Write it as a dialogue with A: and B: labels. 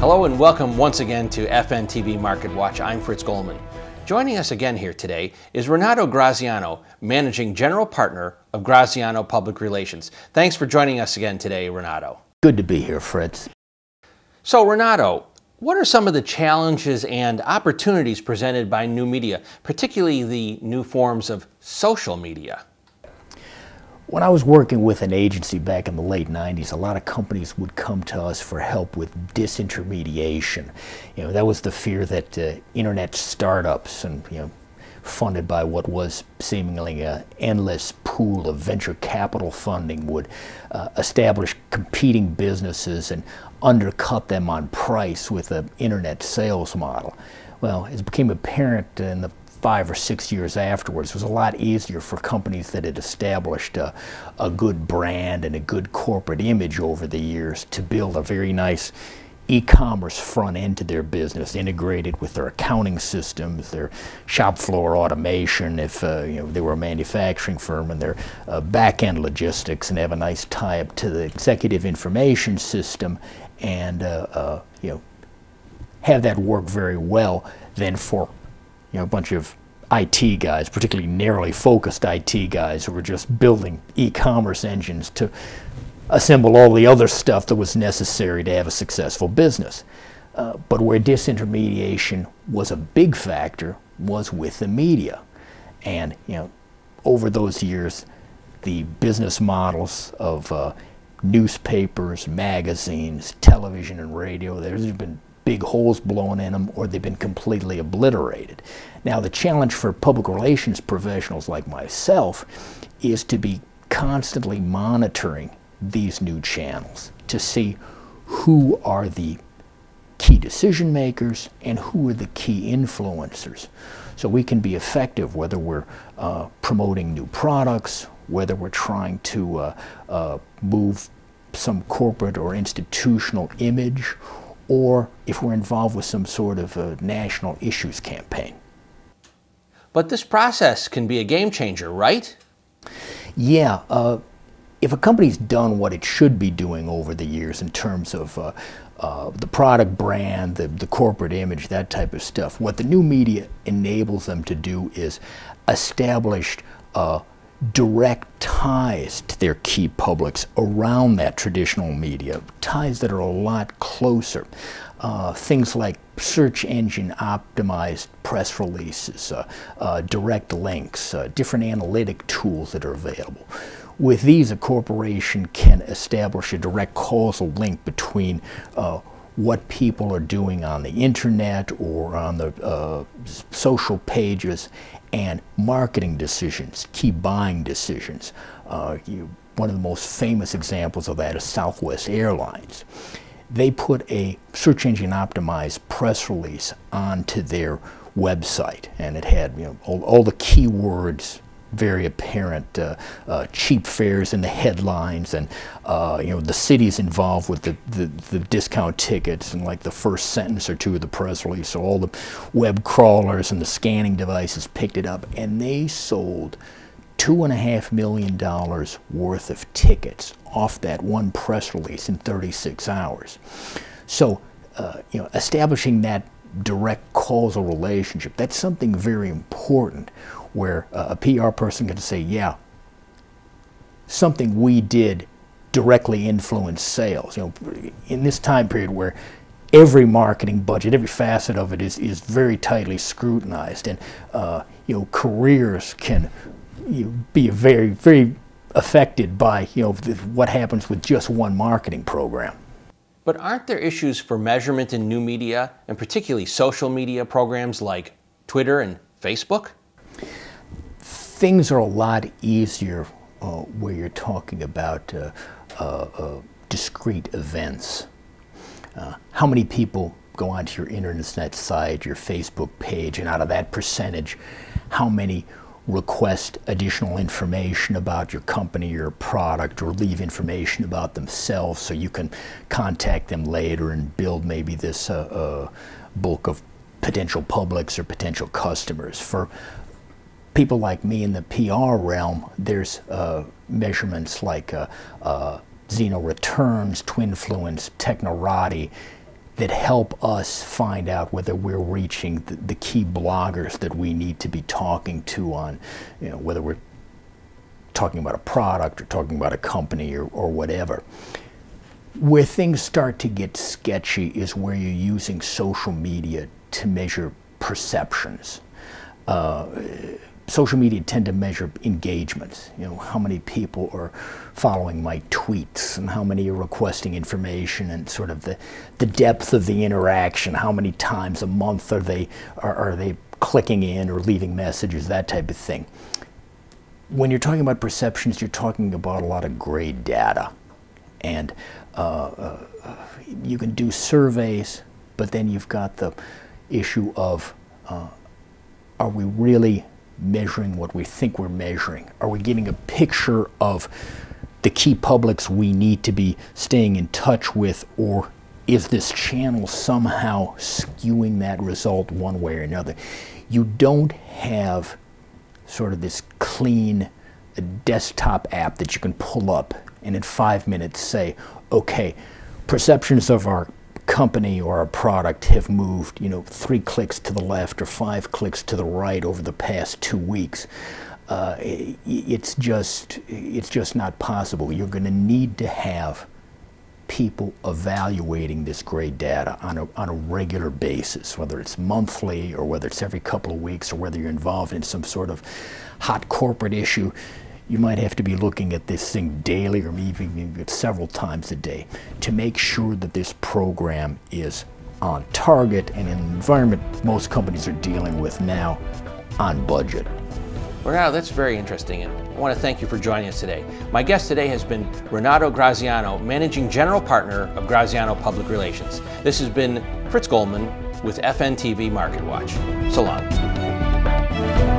A: Hello and welcome once again to FNTV Market Watch. I'm Fritz Goldman. Joining us again here today is Renato Graziano, Managing General Partner of Graziano Public Relations. Thanks for joining us again today, Renato.
B: Good to be here, Fritz.
A: So, Renato, what are some of the challenges and opportunities presented by new media, particularly the new forms of social media?
B: When I was working with an agency back in the late 90s, a lot of companies would come to us for help with disintermediation. That was the fear that internet startups and, funded by what was seemingly an endless pool of venture capital funding would establish competing businesses and undercut them on price with an internet sales model. Well, it became apparent in the 5 or 6 years afterwards, it was a lot easier for companies that had established a good brand and a good corporate image over the years to build a very nice e-commerce front end to their business, integrated with their accounting systems, their shop floor automation, if they were a manufacturing firm, and their back-end logistics, and have a nice tie-up to the executive information system, and have that work very well. Then for a bunch of IT guys, particularly narrowly focused IT guys who were just building e-commerce engines to assemble all the other stuff that was necessary to have a successful business. But where disintermediation was a big factor was with the media. And over those years, the business models of newspapers, magazines, television, and radio, there's been big holes blown in them, or they've been completely obliterated. Now, the challenge for public relations professionals like myself is to be constantly monitoring these new channels to see who are the key decision makers and who are the key influencers, so we can be effective whether we're promoting new products, whether we're trying to move some corporate or institutional image, or if we're involved with some sort of a national issues campaign.
A: But this process can be a game changer, right?
B: Yeah. If a company's done what it should be doing over the years in terms of the product brand, the corporate image, that type of stuff, what the new media enables them to do is establish direct ties to their key publics around that traditional media, ties that are a lot closer. Things like search engine optimized press releases, direct links, different analytic tools that are available. With these, a corporation can establish a direct causal link between what people are doing on the internet or on the social pages and marketing decisions, key buying decisions. One of the most famous examples of that is Southwest Airlines. They put a search engine optimized press release onto their website, and it had all the keywords, very apparent, cheap fares in the headlines, and the cities involved with the discount tickets, and like the first sentence or two of the press release. So all the web crawlers and the scanning devices picked it up, and they sold $2.5 million worth of tickets off that one press release in 36 hours. So establishing that direct causal relationship, that's something very important, where a PR person can say, yeah, something we did directly influenced sales. In this time period where every marketing budget, every facet of it is very tightly scrutinized, and careers can be very, very affected by what happens with just one marketing program.
A: But aren't there issues for measurement in new media, and particularly social media programs like Twitter and Facebook?
B: Things are a lot easier where you're talking about discrete events. How many people go onto your internet site, your Facebook page, and out of that percentage, how many request additional information about your company, your product, or leave information about themselves so you can contact them later and build maybe this bulk of potential publics or potential customers. For people like me in the PR realm, there's measurements like Xeno Returns, Twinfluence, Technorati, that help us find out whether we're reaching the key bloggers that we need to be talking to on, whether we're talking about a product or talking about a company or whatever. Where things start to get sketchy is where you're using social media to measure perceptions. Social media tend to measure engagements. How many people are following my tweets and how many are requesting information, and sort of the depth of the interaction. How many times a month are they clicking in or leaving messages, that type of thing. When you're talking about perceptions, you're talking about a lot of gray data. And you can do surveys, but then you've got the issue of are we really measuring what we think we're measuring? Are we getting a picture of the key publics we need to be staying in touch with, or is this channel somehow skewing that result one way or another? You don't have sort of this clean desktop app that you can pull up and in 5 minutes say, okay, perceptions of our company or our product have moved 3 clicks to the left or 5 clicks to the right over the past 2 weeks. It's just not possible. You're going to need to have people evaluating this gray data on a regular basis, whether it's monthly or whether it's every couple of weeks, or whether you're involved in some sort of hot corporate issue. You might have to be looking at this thing daily, or maybe several times a day, to make sure that this program is on target and in an environment most companies are dealing with now, on budget.
A: Renato, that's very interesting, and I want to thank you for joining us today. My guest today has been Renato Graziano, Managing General Partner of Graziano Public Relations. This has been Fritz Goldman with FNTV Market Watch. So long.